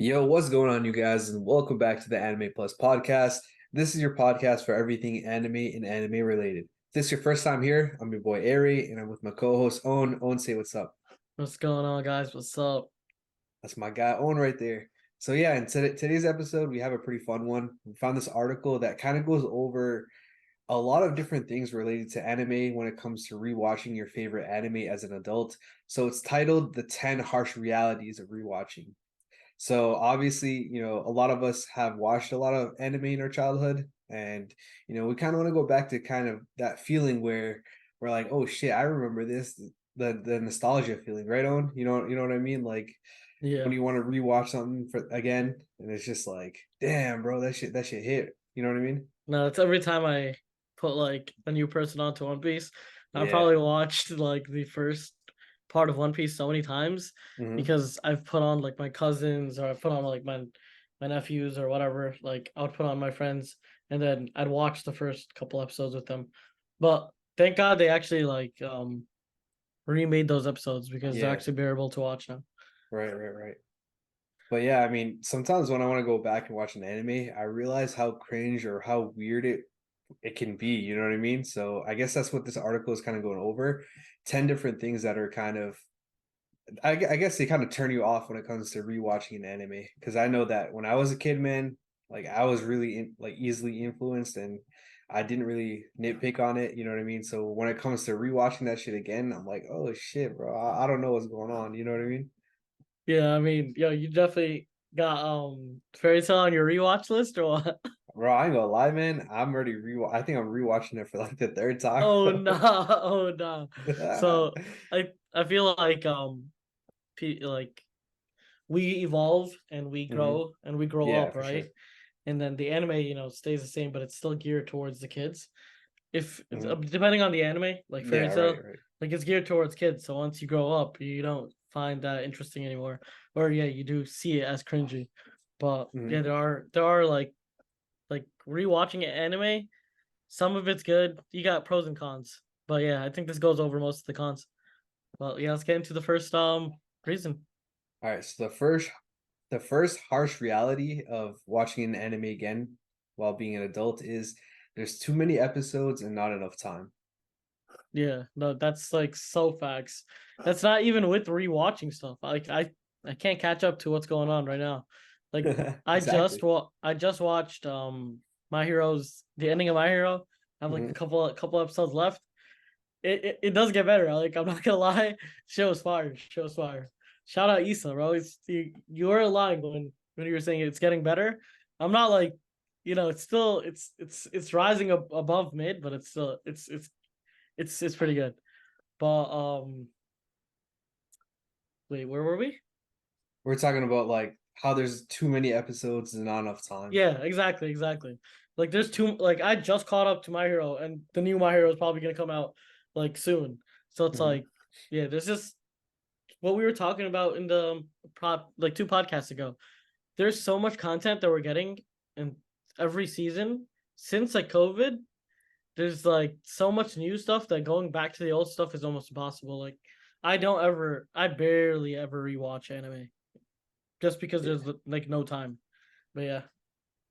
Yo, what's going on, you guys, and welcome back to the Anime Plus podcast. This is your podcast for everything anime and anime related. If this is your first time here, I'm your boy Aray, and I'm with my co-host Owen. Owen, say what's up. What's going on, guys? What's up? That's my guy Owen right there. So yeah, in today's episode, we have a pretty fun one. We found this article that kind of goes over a lot of different things related to anime when it comes to rewatching your favorite anime as an adult. So it's titled "The 10 Harsh Realities of Rewatching." So obviously, a lot of us have watched a lot of anime in our childhood, and we kind of want to go back to kind of that feeling where we're like, oh shit, I remember this, the nostalgia feeling, right on? You know what I mean? Like when Yeah, you want to rewatch something for again, and it's just like, damn, bro, that shit hit. You know what I mean? no, it's every time I put like a new person onto One Piece, I've Yeah. probably watched like the first part of One Piece so many times Hmm. because I've put on like my cousins or I put on like my nephews or whatever. Like I would put on my friends and then I'd watch the first couple episodes with them. But thank God they actually remade those episodes because they're Yeah. actually bearable to watch now. Right. Right. Right. But yeah, I mean, sometimes when I want to go back and watch an anime, I realize how cringe or how weird it can be, you know what I mean? So I guess that's what this article is kind of going over. 10 different things that are kind of I guess they kind of turn you off when it comes to rewatching an anime. Because I know that when I was a kid, man, like I was really like easily influenced and I didn't really nitpick on it, you know what I mean? So when it comes to rewatching that shit again, I'm like, oh shit, bro, I don't know what's going on, you know what I mean? Yeah, I mean, yo, you definitely got Fairy Tail on your rewatch list or what? Bro, I ain't gonna lie, man. I'm already I think I'm rewatching it for like the third time, Oh bro. no, oh no. So I feel like like we evolve and we Hmm. grow and we grow Yeah, up, for right? sure. And then the anime, stays the same, but it's still geared towards the kids. If Hmm. depending on the anime, like Fairy Yeah, right, Tail, right. like it's geared towards kids. So once you grow up, you don't find that interesting anymore. Or yeah, you do see it as cringy. But Hmm. yeah, there are like rewatching anime. Some of it's good. You got pros and cons. But yeah, I think this goes over most of the cons. Well, yeah, let's get into the first reason. All right, so the first harsh reality of watching an anime again while being an adult is there's too many episodes and not enough time. Yeah, no, that's like so facts. That's not even with rewatching stuff. Like I can't catch up to what's going on right now. Like Exactly. I just watched My Hero's the ending of My Hero. I have like a Hmm. couple episodes left. It does get better. Like I'm not gonna lie, show was fire. Show was fire. Shout out Issa, bro. You were lying when you were saying it's getting better. I'm not like, it's still it's rising above mid, but it's still it's pretty good. But wait, where were we? We're talking about like how there's too many episodes and not enough time. Yeah, exactly. Like there's two. Like I just caught up to My Hero, and the new My Hero is probably gonna come out like soon. So it's Hmm. like, yeah, there's just what we were talking about in the prop like two podcasts ago. There's so much content that we're getting in every season since like COVID. There's like so much new stuff that going back to the old stuff is almost impossible. Like I barely ever rewatch anime just because Yeah. there's like no time. But yeah,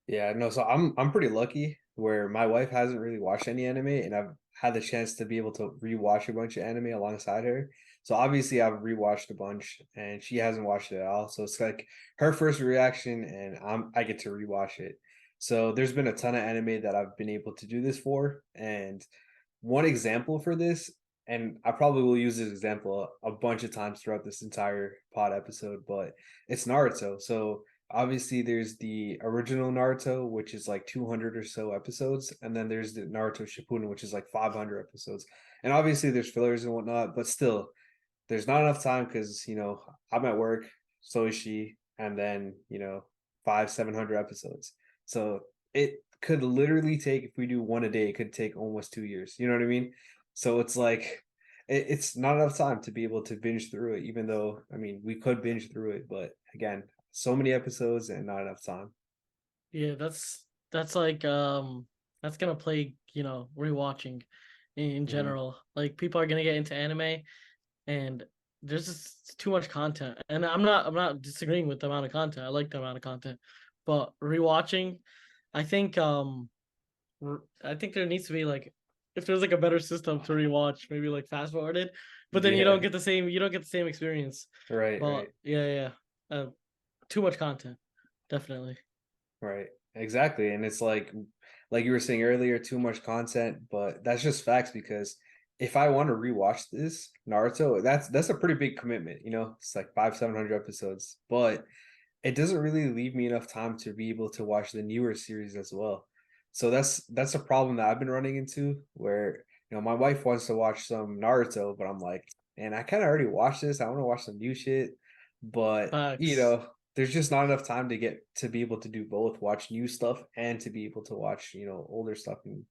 Yeah, no, so I'm pretty lucky where my wife hasn't really watched any anime and I've had the chance to be able to rewatch a bunch of anime alongside her. So obviously I've rewatched a bunch and she hasn't watched it at all. So it's like her first reaction and I get to rewatch it. So there's been a ton of anime that I've been able to do this for. And one example for this, and I probably will use this example a bunch of times throughout this entire pod episode, but it's Naruto. So obviously there's the original Naruto, which is like 200 or so episodes, and then there's the Naruto Shippuden, which is like 500 episodes. And obviously there's fillers and whatnot, but still, there's not enough time because I'm at work, so is she, and then 700 episodes. So it could literally take, if we do one a day, it could take almost 2 years. You know what I mean? So it's like it's not enough time to be able to binge through it, even though I mean we could binge through it, but again, so many episodes and not enough time. yeah, that's like that's gonna play rewatching in Hmm. general. Like people are gonna get into anime and there's just too much content, and I'm not disagreeing with the amount of content. I like the amount of content, but rewatching, I think I think there needs to be like, if there's like a better system to rewatch, maybe like fast forwarded, but then Yeah, you don't get the same experience. right, But right, yeah, too much content, definitely. right. Exactly. And it's like you were saying earlier, too much content, but that's just facts because if I want to rewatch this Naruto, that's a pretty big commitment, you know. It's like 700 episodes, but it doesn't really leave me enough time to be able to watch the newer series as well. So that's a problem that I've been running into where my wife wants to watch some Naruto, but I'm like, man, I kind of already watched this. I want to watch some new shit, but Facts. there's just not enough time to get to be able to do both, watch new stuff and to be able to watch, older stuff and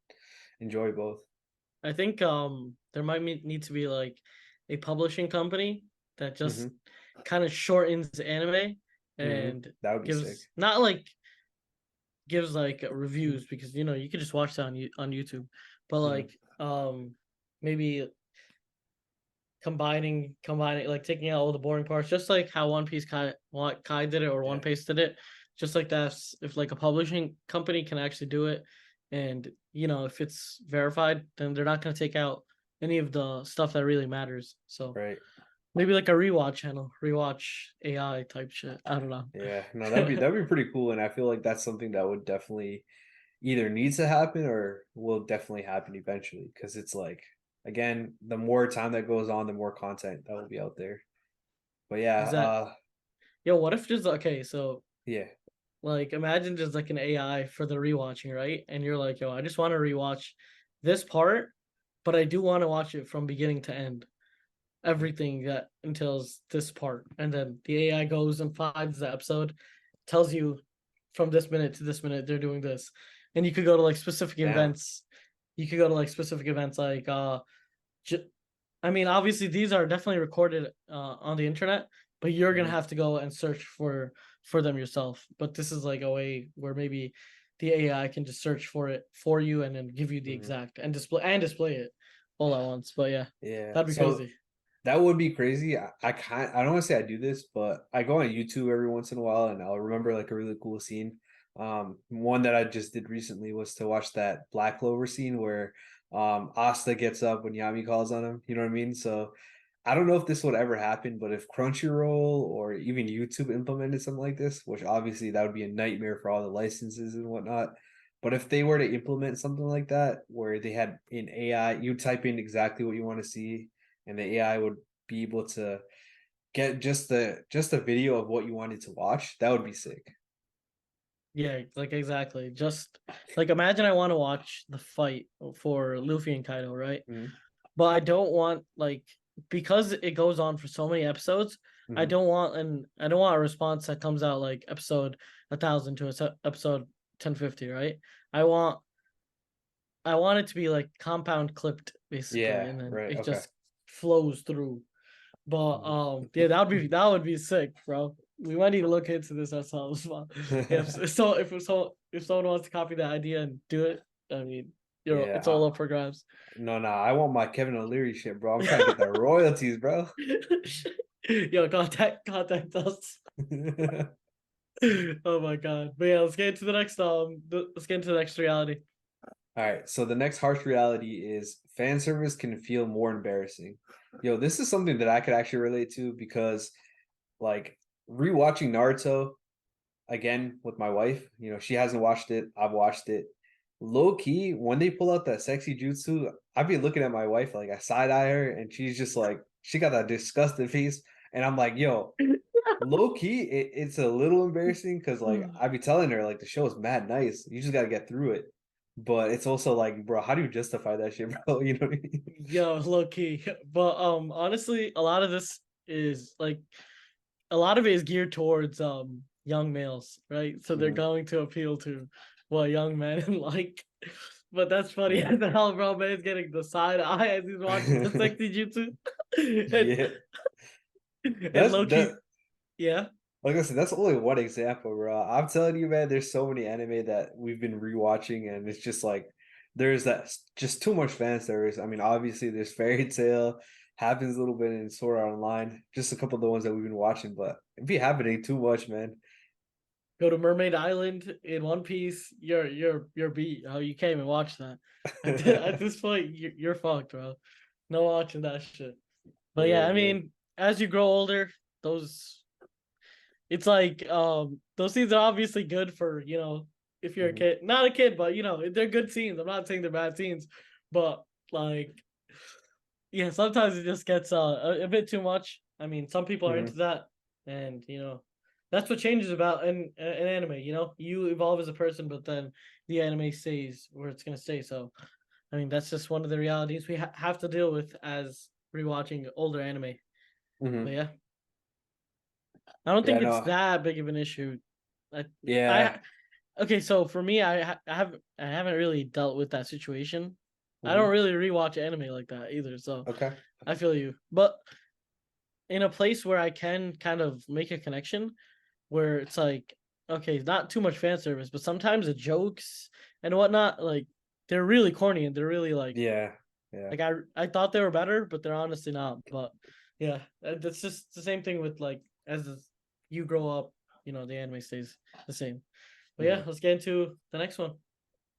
enjoy both. I think there might need to be like a publishing company that just Hmm. kind of shortens anime Hmm. and That would be sick. gives not like gives like reviews, because you could just watch that on YouTube, but Hmm. like maybe combining like taking out all the boring parts, just like how One Piece Kai did it, or One Yeah. Piece did it, just like that. If like a publishing company can actually do it, and if it's verified, then they're not going to take out any of the stuff that really matters. So Right. maybe like a rewatch channel, rewatch AI type shit. I don't know. Yeah, no, that'd be pretty cool, and I feel like that's something that would definitely either needs to happen or will definitely happen eventually. Because it's like, again, the more time that goes on, the more content that will be out there. But yeah, Is that yo? What if just okay? So yeah, like imagine just like an AI for the rewatching, right? And you're like, yo, I just want to rewatch this part, but I do want to watch it from beginning to end. Everything that entails this part. And then the AI goes and finds the episode, tells you from this minute to this minute they're doing this. And you could go to like specific damn, events. You could go to like specific events like I mean, obviously these are definitely recorded on the internet, but you're gonna mhm, have to go and search for them yourself. But this is like a way where maybe the AI can just search for it for you and then give you the mhm. exact and display it all at once. But yeah, Yeah. that'd be So crazy. that would be crazy. I don't want to say I do this, but I go on YouTube every once in a while and I'll remember like a really cool scene. One that I just did recently was to watch that Black Clover scene where Asta gets up when Yami calls on him. You know what I mean? So I don't know if this would ever happen, but if Crunchyroll or even YouTube implemented something like this, which obviously that would be a nightmare for all the licenses and whatnot. But if they were to implement something like that, where they had an AI, you type in exactly what you want to see, and the AI would be able to get just a video of what you wanted to watch, that would be sick. Yeah, like exactly. Just like imagine I want to watch the fight for Luffy and Kaido, right? Hmm. But I don't want like, because it goes on for so many episodes, Hmm. I don't want a response that comes out like episode 1,000 to episode 1050, right? I want I want it to be like compound clipped basically, Yeah, and then right. it Okay. just flows through. But Mhm. yeah, that would be sick, bro. We might need to look into this ourselves. But if someone wants to copy that idea and do it, I mean, Yeah. it's all up for grabs. No, no, I want my Kevin O'Leary shit, bro. I'm trying to get the royalties, bro. Yo, contact us. Oh my god. But yeah, let's get into the next reality. All right, so the next harsh reality is fan service can feel more embarrassing. Yo, this is something that I could actually relate to because, like, rewatching Naruto again with my wife, she hasn't watched it. I've watched it. Low key, when they pull out that sexy jutsu, I'd be looking at my wife like I side eye her, and she's just like, she got that disgusted face, and I'm like, yo, low key, it's a little embarrassing because like I'd be telling her like the show is mad nice. You just gotta get through it. But it's also like, bro, how do you justify that shit, bro? You know what I mean? Yo, low key. But honestly, a lot of this is like a lot of it is geared towards young males, right? So they're Mhm. going to appeal to what young men like. But that's funny Yeah. as the hell, bro. Man's getting the side eye as he's watching the sexy jutsu. and, Yeah. and That's low that key, yeah. like I said, that's only one example, bro. I'm telling you, man, there's so many anime that we've been rewatching, and it's just like there's just too much fan service. I mean, obviously there's Fairy Tail, happens a little bit in Sword Art Online. Just a couple of the ones that we've been watching, but it be happening too much, man. Go to Mermaid Island in One Piece. You're beat. How you can't even watch that. At this point, you're fucked, bro. No watching that shit. But yeah, Yeah, I man. mean, as you grow older, those it's like those scenes are obviously good for if you're a Hmm. kid, not a kid, but they're good scenes. I'm not saying they're bad scenes, but like yeah, sometimes it just gets a bit too much. I mean, some people are into Hmm. that, and that's what changes about an anime. You evolve as a person, but then the anime stays where it's gonna stay. So, I mean, that's just one of the realities we have to deal with as rewatching older anime. But Hmm. yeah, I don't Yeah, think it's no. that big of an issue. I, Yeah. I okay. So for me, I haven't really dealt with that situation. I don't Hmm. really rewatch anime like that either. So Okay. I feel you, but in a place where I can kind of make a connection where it's like, okay, not too much fan service, but sometimes the jokes and whatnot, like they're really corny and they're really Yeah. Yeah. like I thought they were better, but they're honestly not. But yeah, that's just the same thing with like as you grow up, the anime stays the same. But yeah, Hmm. let's get into the next one.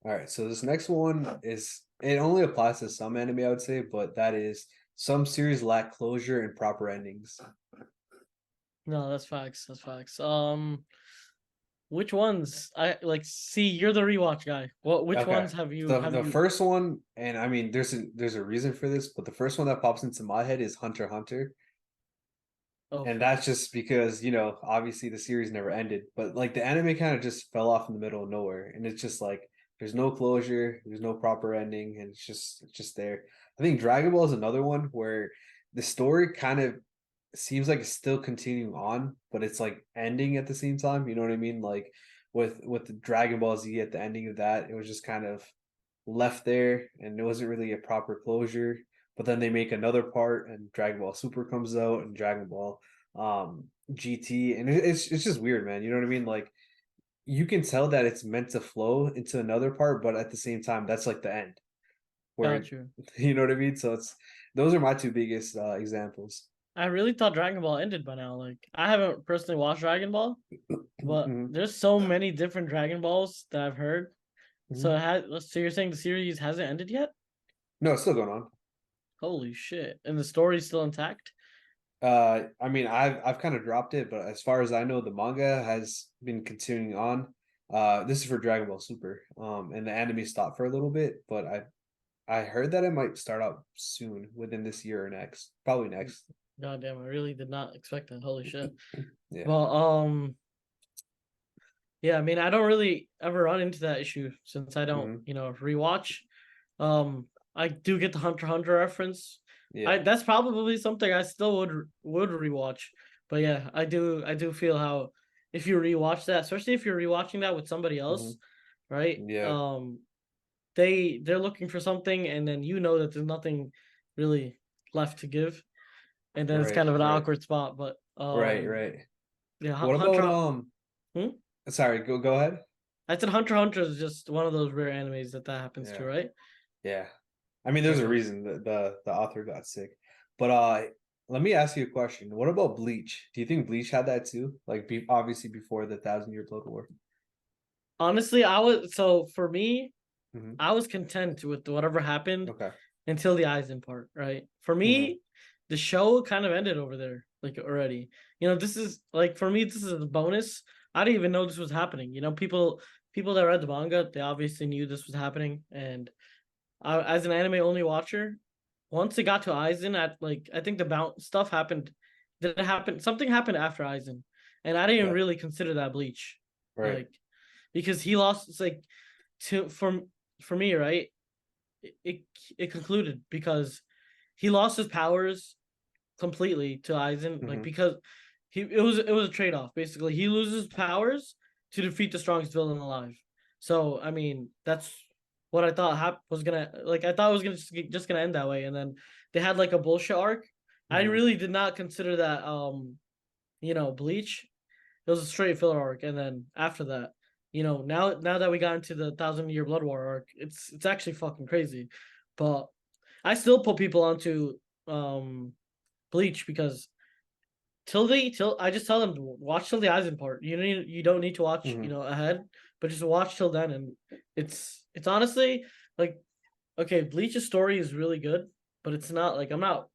All right. So this next one is it only applies to some anime, I would say, but that is some series lack closure and proper endings. No, that's facts. That's facts. Which ones? I like see you're the rewatch guy. Which Okay. ones have you The have the you first one, and I mean, there's a reason for this, but the first one that pops into my head is Hunter x Hunter. oh And that's facts. just because, obviously the series never ended, but like the anime kind of just fell off in the middle of nowhere. And it's just like there's no closure, there's no proper ending, and it's just there. I think Dragon Ball is another one where the story kind of seems like it's still continuing on, but it's like ending at the same time. You know what I mean? Like with the Dragon Ball Z at the ending of that, it was just kind of left there and it wasn't really a proper closure. But then they make another part and Dragon Ball Super comes out and Dragon Ball GT and it's just weird, man. You know what I mean? Like you can tell that it's meant to flow into another part, but at the same time, that's like the end. Got Where you. you know what I mean? So it's those are my two biggest examples. I really thought Dragon Ball ended by now. Like I haven't personally watched Dragon Ball, but Mhm, there's so many different Dragon Balls that I've heard. So mhm. so you're saying the series hasn't ended yet? No, it's still going on. Holy shit. And the story's still intact? I mean, I've kind of dropped it, but as far as I know, the manga has been continuing on. This is for Dragon Ball Super. And the anime stopped for a little bit, but I heard that it might start out soon, within this year or next, probably next. God damn, I really did not expect that. Holy shit. Yeah. Well, yeah, I mean, I don't really ever run into that issue since I don't, Hmm. rewatch. I do get the Hunter x Hunter reference. I Yeah. That's probably something I still would rewatch. But yeah, I do feel how if you rewatch that, especially if you're rewatching that with somebody Hmm. else, right? Yeah. They're looking for something, and then that there's nothing really left to give, and then it's Right. kind of an Right. awkward spot. But Right. Right. yeah, What Hunter. about Hmm? sorry, go ahead. I said Hunter x Hunter is just one of those rare animes that happens to, Yeah. right? Yeah. I mean, there's But a yeah, reason that the author got sick. But let me ask you a question. What about Bleach? Do you think Bleach had that too? Like obviously before the Thousand Year Blood War. honestly, for me, Hmm. I was content with whatever happened Okay. until the Aizen part, right? For Hmm. me, the show kind of ended over there, like already. This is like for me, this is a bonus. I didn't even know this was happening. People that read the manga, they obviously knew this was happening, and as an anime only watcher, once it got to Aizen, at like I think the bounce stuff happened. Did it happen? Something happened after Aizen, and I didn't Okay. really consider that Bleach, Right. like because he lost. It's like to for me, right? It it concluded because he lost his powers completely to Aizen, like Hmm. because it was a trade off. Basically, he loses powers to defeat the strongest villain alive. So I mean, that's what I thought was gonna like. I thought it was gonna just gonna end that way, and then they had like a bullshit arc. I Hmm. really did not consider that Bleach. It was a straight filler arc, and then after that, now that we got into the Thousand Year Blood War arc, it's actually fucking crazy. But I still put people onto Bleach because till I just tell them to watch till the Aizen part. You don't need to watch Hmm. ahead, but just watch till then, and it's honestly like okay, Bleach's story is really good, but it's not like I'm not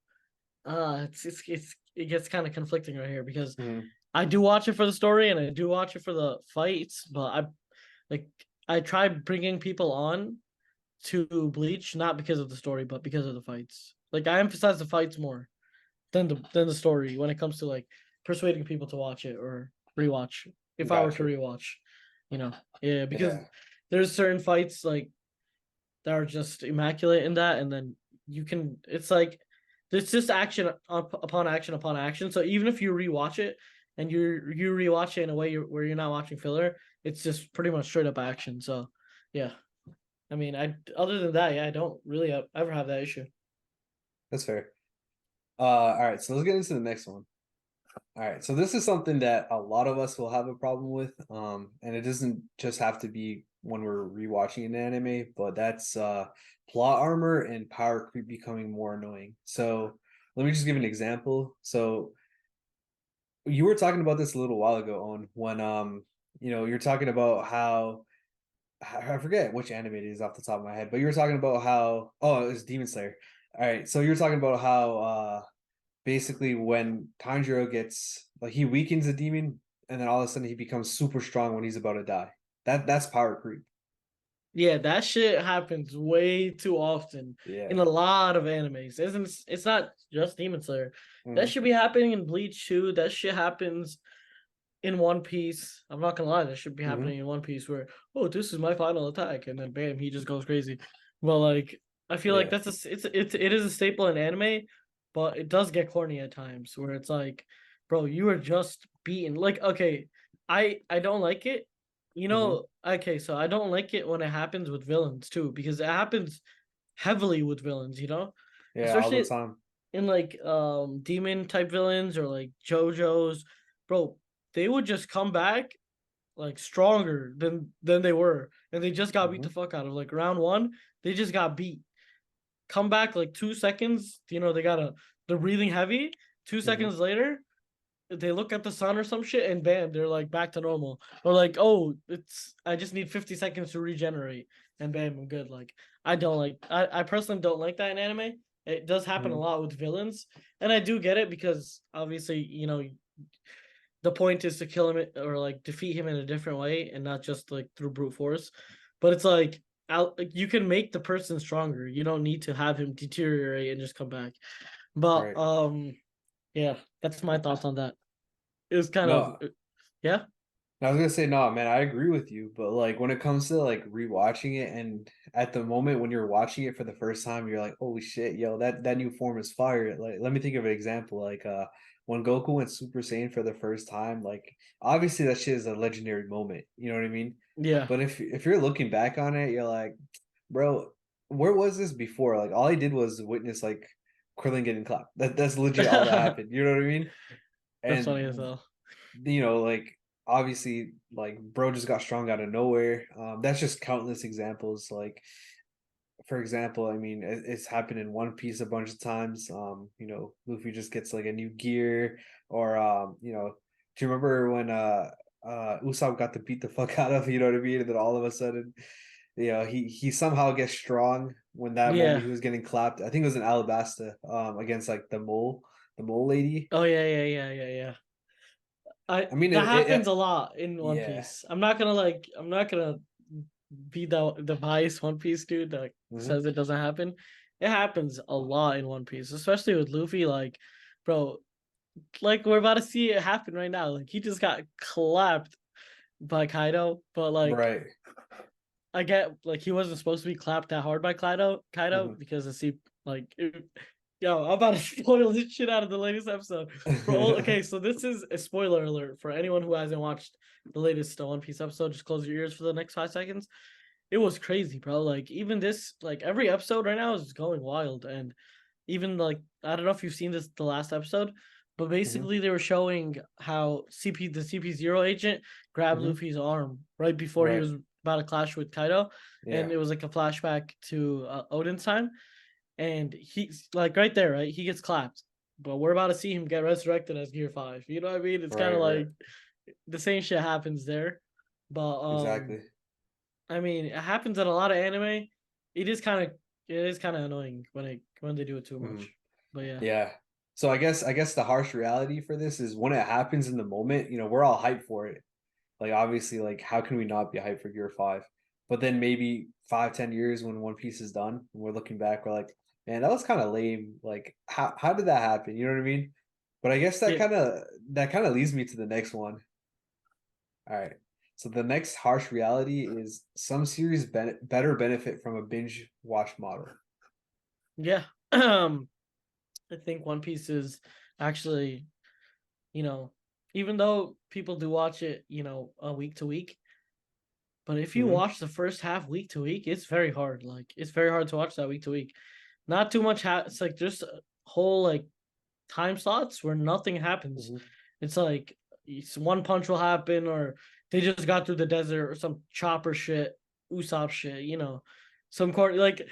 it gets kind of conflicting right here because Hmm. I do watch it for the story and I do watch it for the fights, but like I try bringing people on to Bleach not because of the story but because of the fights. Like I emphasize the fights more than the story when it comes to like persuading people to watch it or rewatch. If I were to Gotcha. rewatch, you know, yeah, because Yeah. there's certain fights like that are just immaculate in that, and then it's like there's just action upon action upon action. So even if you rewatch it and you rewatch it in a way where you're not watching filler, it's just pretty much straight up action. So yeah, I mean, I other than that, yeah, I don't really ever have that issue. That's fair. All right, so let's get into the next one. All right, so this is something that a lot of us will have a problem with, and it doesn't just have to be when we're rewatching an anime, but that's plot armor and power creep becoming more annoying. So let me just give an example. So you were talking about this a little while ago, on when you're talking about how I forget which anime it is off the top of my head, but you were talking about how it was Demon Slayer. All right, so you're talking about how basically when Tanjiro gets like he weakens a demon and then all of a sudden he becomes super strong when he's about to die. That's power creep. Yeah, that shit happens way too often in Yeah. a lot of animes. Isn't It's not just Demon Slayer. That Hmm. should be happening in Bleach too. That shit happens in One Piece. I'm not gonna lie, that should be happening Hmm. in One Piece where, oh, this is my final attack, and then bam, he just goes crazy. Well, like I feel like Yeah. it is a staple in anime, but it does get corny at times where it's like, bro, you are just beaten. Like, okay, I don't like it. Hmm. Okay, so I don't like it when it happens with villains too, because it happens heavily with villains, Yeah, all the especially time. in like demon type villains or like JoJo's, bro, they would just come back like stronger than they were, and they just got beat the Hmm. fuck out of. Like round one, they just got beat. Come back like 2 seconds, they're breathing heavy. Two Hmm. seconds later, they look at the sun or some shit, and bam, they're like back to normal. Or like, oh, I just need 50 seconds to regenerate, and bam, I'm good. Like I personally don't like that in anime. It does happen a Hmm. lot with villains, and I do get it because obviously, the point is to kill him or like defeat him in a different way and not just like through brute force. But it's like you can make the person stronger. You don't need to have him deteriorate and just come back. But Right. yeah, that's my thoughts on that. It was kind of No, yeah. I was gonna say no, man. I agree with you, but like when it comes to like rewatching it, and at the moment when you're watching it for the first time, you're like, "Holy shit, yo, that new form is fire!" Like, let me think of an example. Like, when Goku went Super Saiyan for the first time, like obviously that shit is a legendary moment. You know what I mean? Yeah. But if you're looking back on it, you're like, bro, where was this before? Like, all I did was witness like Krillin getting clapped. That's legit all that That's happened. You know what I mean? funny as And hell. like obviously like bro just got strong out of nowhere. That's just countless examples. Like for example, I mean it's happened in One Piece a bunch of times. Luffy just gets like a new gear, or do you remember when Usopp got to beat the fuck out of, you know what I mean, and then all of a sudden, he somehow gets strong when that moment Yeah. he was getting clapped. I think it was in Alabasta, against like the mole lady. Oh yeah, yeah, yeah, yeah, yeah. I I mean That happens a it lot in One yeah. Piece. I'm not gonna be the biased One Piece dude that Hmm. says it doesn't happen. It happens a lot in One Piece, especially with Luffy. Like, bro, like we're about to see it happen right now. Like he just got clapped by Kaido, but like Right. I get like he wasn't supposed to be clapped that hard by Kaido Hmm. because yo, I'm about to spoil this shit out of the latest episode. Okay, so this is a spoiler alert for anyone who hasn't watched the latest One Piece episode. Just close your ears for the next 5 seconds. It was crazy, bro. Like even this, like every episode right now is going wild, and even like I don't know if you've seen the last episode, but Hmm. basically they were showing how the CP0 agent grabbed Hmm. Luffy's arm right before he Right. was about to clash with Kaido, and Yeah. it was like a flashback to Odin's time. and he's like right there, right? He gets clapped, but we're about to see him get resurrected as Gear 5. You know what I mean? It's kind Right, of right. like the same shit happens there, but Exactly. I mean, it happens in a lot of anime. It is kind of it is kind of annoying when they do it too Mhm. much. But yeah, Yeah. So I guess the harsh reality for this is when it happens in the moment, we're all hyped for it. Like obviously, like how can we not be hyped for Gear 5? But then maybe 5, 10 years when One Piece is done, and we're looking back, we're like, man, that was kind of lame. Like, how did that happen? You know what I mean? But I guess that yeah, kind of leads me to the next one. All right. So the next harsh reality is some series better benefit from a binge watch model. yeah. I think One Piece is actually, you know, even though people do watch it, week to week, but if you Hmm. watch the first half week to week, it's very hard. Like it's very hard to watch that week to week. Not too much. It's like there's a whole like time slots where nothing happens. Hmm. It's like one punch will happen, or they just got through the desert, or some chopper shit, Usopp shit. Some court like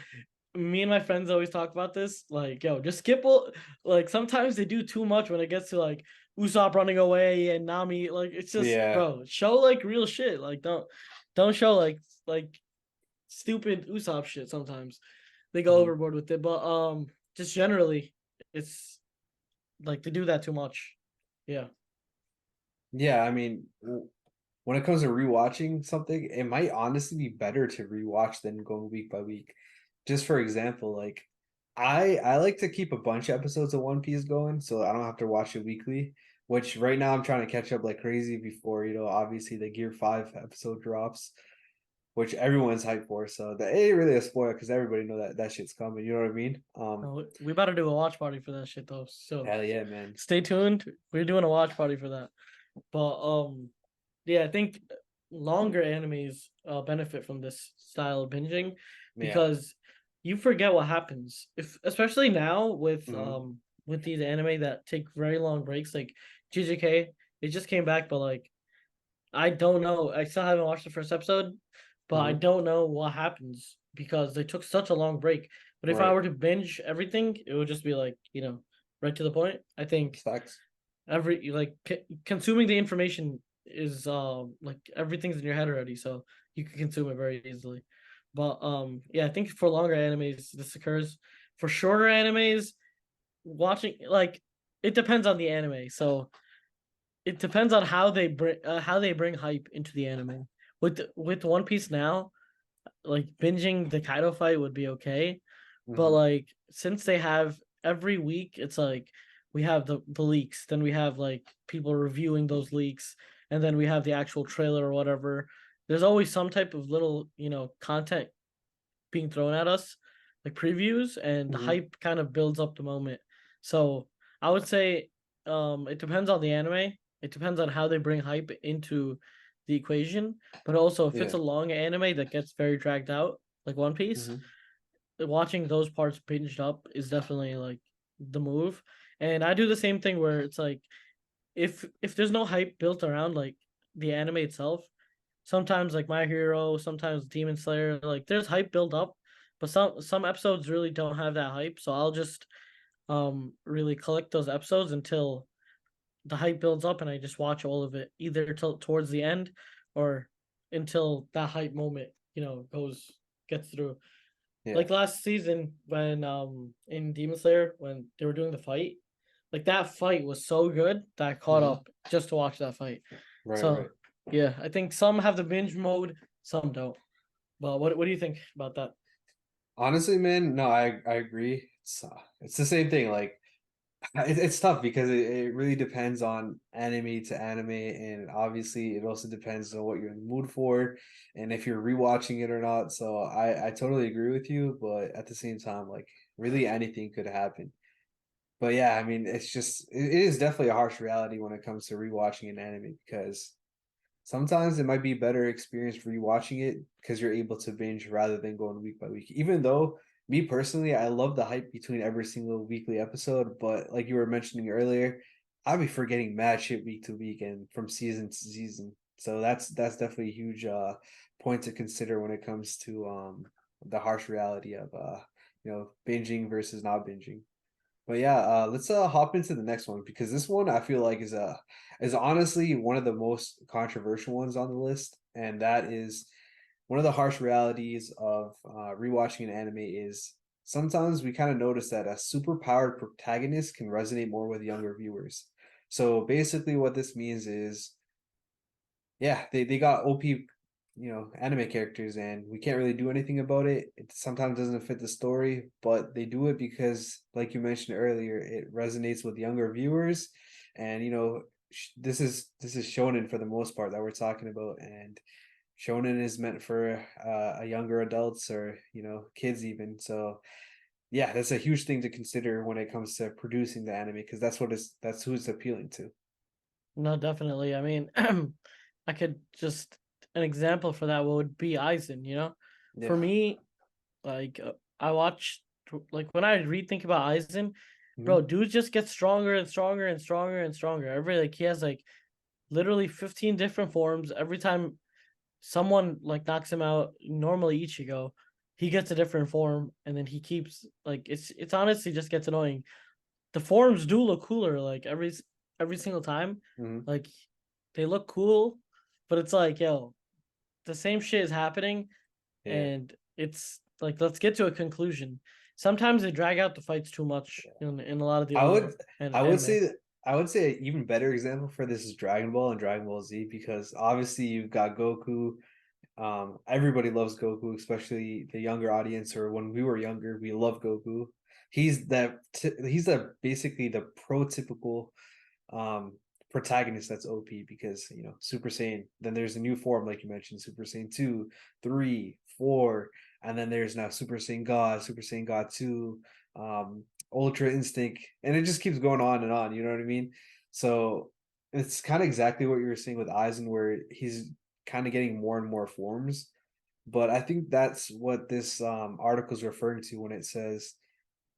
me and my friends always talk about this. Like, yo, just skip. Like sometimes they do too much when it gets to like Usopp running away and Nami. Like it's just, Yeah. bro, show like real shit. Like don't show like stupid Usopp shit. Sometimes they go Hmm. overboard with it, but just generally, it's like they do that too much. Yeah. Yeah. I mean, when it comes to rewatching something, it might honestly be better to rewatch than going week by week. Just for example, like I like to keep a bunch of episodes of One Piece going, so I don't have to watch it weekly. Which right now I'm trying to catch up like crazy before obviously the Gear 5 episode drops, which everyone's hyped for. So that ain't really a spoiler because everybody know that shit's coming. You know what I mean? No, we better do a watch party for that shit though. So Hell yeah, man. stay tuned. We're doing a watch party for that. But yeah, I think longer animes benefit from this style of binging Yeah. because you forget what happens. If especially now Hmm. with these anime that take very long breaks, like JJK, it just came back, but like I don't know. I still haven't watched the first episode, but I Hmm. don't know what happens because they took such a long break. But if I Right. were to binge everything, it would just be like, right to the point. I think Facts. every like consuming the information is like everything's in your head already, so you can consume it very easily. But yeah, I think for longer animes this occurs. For shorter animes, watching like it depends on the anime. So it depends on how they bring hype into the anime. With One Piece now, like binging the Kaido fight would be okay, but Hmm. like since they have every week, it's like we have the leaks, then we have like people reviewing those leaks, and then we have the actual trailer or whatever. There's always some type of little content being thrown at us, like previews, and the Hmm. hype kind of builds up the moment. So I would say it depends on the anime. It depends on how they bring hype into the equation. But also if it's Yeah. a long anime that gets very dragged out, like One Piece, Hmm. watching those parts binged up is definitely like the move. And I do the same thing where it's like if there's no hype built around like the anime itself, sometimes like My Hero, sometimes Demon Slayer, like there's hype built up, but some episodes really don't have that hype. So I'll just really collect those episodes until the hype builds up and I just watch all of it either till towards the end or until that hype moment, goes gets through. Yeah. Like last season when in Demon Slayer when they were doing the fight, like that fight was so good that I caught Hmm. up just to watch that fight. Right, So right. yeah, I think some have the binge mode, some don't. But what do you think about that? Honestly, man, no, I agree. It's the same thing. Like it's tough because it really depends on anime to anime, and obviously it also depends on what you're in the mood for and if you're rewatching it or not. So I totally agree with you, but at the same time, like really anything could happen. But yeah, I mean, it is definitely a harsh reality when it comes to rewatching an anime because sometimes it might be a better experience rewatching it because you're able to binge rather than going week by week. Even though me personally, I love the hype between every single weekly episode, but like you were mentioning earlier, I'll be forgetting mad shit week to week and from season to season. So that's definitely a huge point to consider when it comes to the harsh reality of binging versus not binging. But yeah, let's hop into the next one because this one I feel like is honestly one of the most controversial ones on the list, and that is one of the harsh realities of rewatching an anime is sometimes we kind of notice that a superpowered protagonist can resonate more with younger viewers. So basically, what this means is, yeah, they got OP, anime characters, and we can't really do anything about it. It sometimes doesn't fit the story, but they do it because, like you mentioned earlier, it resonates with younger viewers, and this is shonen for the most part that we're talking about, and shonen is meant for a younger adults or kids even. So yeah, that's a huge thing to consider when it comes to producing the anime because that's who it's appealing to. No, definitely. I mean, I could just an example for that would be Aizen. For Yeah. me, like I watch like when I rethink about Aizen, bro, Mhm. dude just gets stronger and stronger and stronger and stronger. Every like he has like literally 15 different forms. Every time someone like knocks him out, normally Ichigo, he gets a different form, and then he keeps like it's honestly just gets annoying. The forms do look cooler, like every single time, Mhm. like they look cool, but it's like yo, the same shit is happening, Yeah. and it's like let's get to a conclusion. Sometimes they drag out the fights too much in a lot of the I older would I would anime. say that I would say an even better example for this is Dragon Ball and Dragon Ball Z because obviously you've got Goku. Everybody loves Goku, especially the younger audience. Or when we were younger, we love Goku. He's the basically the prototypical um protagonist that's OP because Super Saiyan. Then there's a new form, like you mentioned, Super Saiyan 2, 3, 4, and then there's now Super Saiyan God 2, Ultra Instinct, and it just keeps going on and on, you know what I mean? So it's kind of exactly what you were saying with Aizen, where he's kind of getting more and more forms. But I think that's what this article is referring to when it says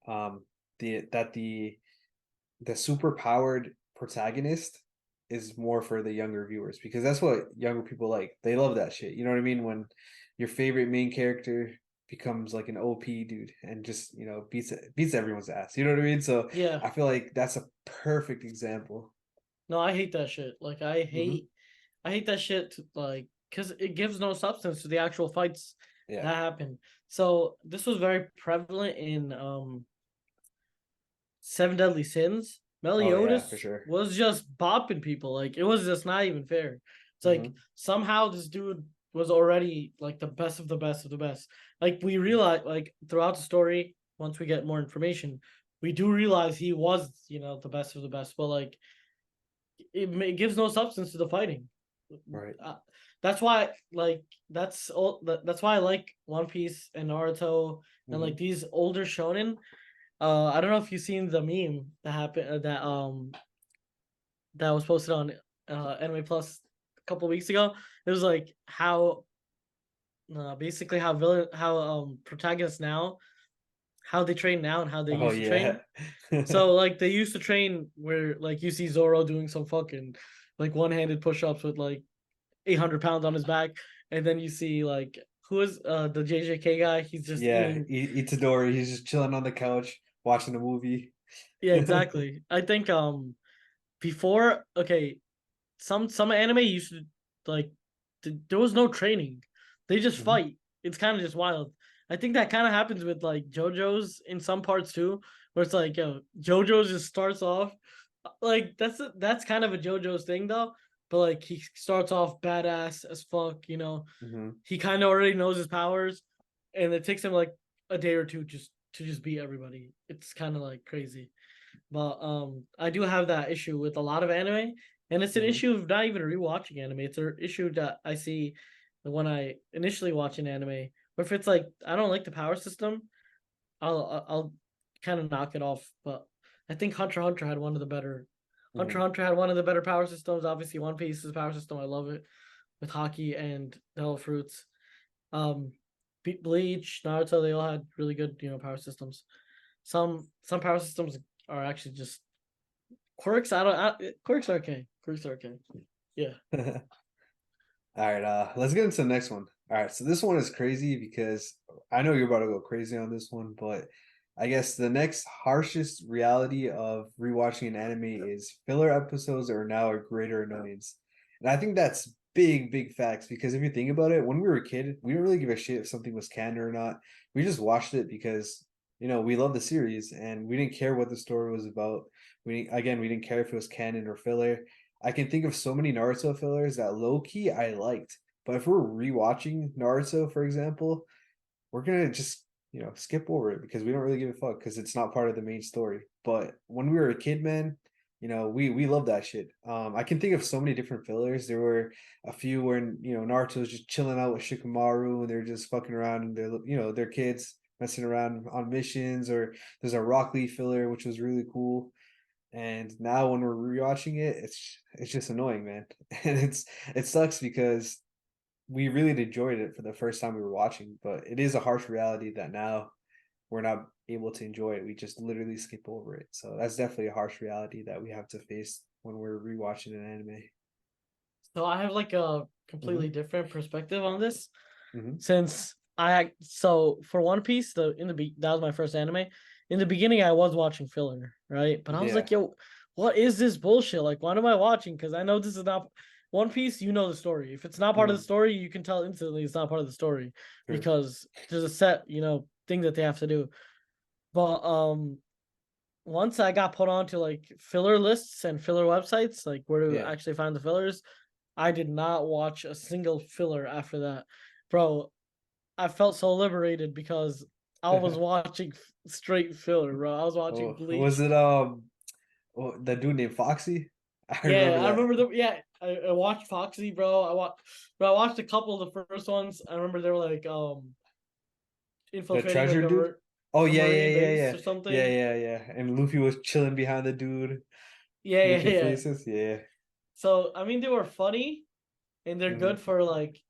um, the super powered protagonist is more for the younger viewers because that's what younger people like. They love that shit. You know what I mean? When your favorite main character becomes like an OP dude and just beats everyone's ass. You know what I mean? So Yeah, I feel like that's a perfect example. no, I hate that shit. Like Hmm. I hate that shit. Like because it gives no substance to the actual fights Yeah. that happen. So this was very prevalent in Seven Deadly Sins. Oh yeah, for Meliodas sure. was just bopping people. Like it was just not even fair. It's like Hmm. somehow this dude was already like the best of the best of the best. Like we realize like throughout the story, once we get more information, we do realize he was, the best of the best. But like it gives no substance to the fighting. Right. Uh, that's why that's why I like One Piece and Naruto and like Hmm. these older shonen. I don't know if you've seen the meme that happened that was posted on Anime Plus a couple weeks ago. It was like how basically how protagonists now how they train now and how they Oh used to train. yeah. So like they used to train where like you see Zoro doing some fucking like one-handed push-ups with like 800 pounds on his back, and then you see like who is the JJK guy? He's just Yeah, eating. Itadori, he's just chilling on the couch watching a movie. Yeah, exactly. I think before okay, some anime used to like there was no training. They just Mhm. fight. It's kind of just wild. I think that kind of happens with like JoJo's in some parts too, where it's like yo, JoJo's just starts off like that's kind of a JoJo's thing though. But like he starts off badass as fuck, Mhm. he kind of already knows his powers, and it takes him like a day or two just to just beat everybody. It's kind of like crazy. But I do have that issue with a lot of anime, and it's an Mhm. issue of not even rewatching anime. It's an issue that I see when I initially watch an anime. But if it's like I don't like the power system, I'll kind of knock it off. But I think Hunter Mhm. x Hunter had one of the better power systems. Obviously, One Piece's power system, I love it with hockey and the Hell Fruits. Um, Bleach, Naruto, they all had really good power systems. Some power systems are actually just quirks. Quirks are okay. Quirks are okay. Yeah. All right, let's get into the next one. All right, so this one is crazy because I know you're about to go crazy on this one, but I guess the next harshest reality of rewatching an anime is filler episodes are now a greater annoyance. And I think that's big, big facts because if you think about it, when we were a kid, we didn't really give a shit if something was canon or not. We just watched it because, we love the series and we didn't care what the story was about. We didn't care if it was canon or filler. I can think of so many Naruto fillers that low key I liked, but if we're rewatching Naruto, for example, we're gonna just skip over it because we don't really give a fuck because it's not part of the main story. But when we were a kid, man, we love that shit. I can think of so many different fillers. There were a few where Naruto's just chilling out with Shikamaru and they're just fucking around and they're kids messing around on missions. Or there's a Rock Lee filler which was really cool. And now when we're rewatching it, it's just annoying, man. And it sucks because we really enjoyed it for the first time we were watching, but it is a harsh reality that now we're not able to enjoy it. We just literally skip over it. So that's definitely a harsh reality that we have to face when we're rewatching an anime. So I have like a completely Mm-hmm. different perspective on this. Mm-hmm. Since for One Piece, that was my first anime. In the beginning, I was watching filler, right? But I was Yeah. like, yo, what is this bullshit? Like, what am I watching? Because I know this is not One Piece. You know the story. If it's not part of the Mm-hmm. story, you can tell instantly it's not part of the story Sure. because there's a set, thing that they have to do. But once I got put onto like filler lists and filler websites, like where to Yeah. actually find the fillers, I did not watch a single filler after that. Bro, I felt so liberated because I was watching straight filler, bro. I was watching Oh, was Bleach. it the dude named Foxy? I Yeah, remember I that. remember I watched Foxy, bro. I watched a couple of the first ones. I remember they were like The infiltrating like treasure dude? Oh a yeah, yeah, marine yeah, base yeah. or Yeah, something. yeah, yeah. And Luffy was chilling behind the dude, Yeah, yeah, making yeah. faces. Yeah. So I mean they were funny and they're good Mm-hmm. for like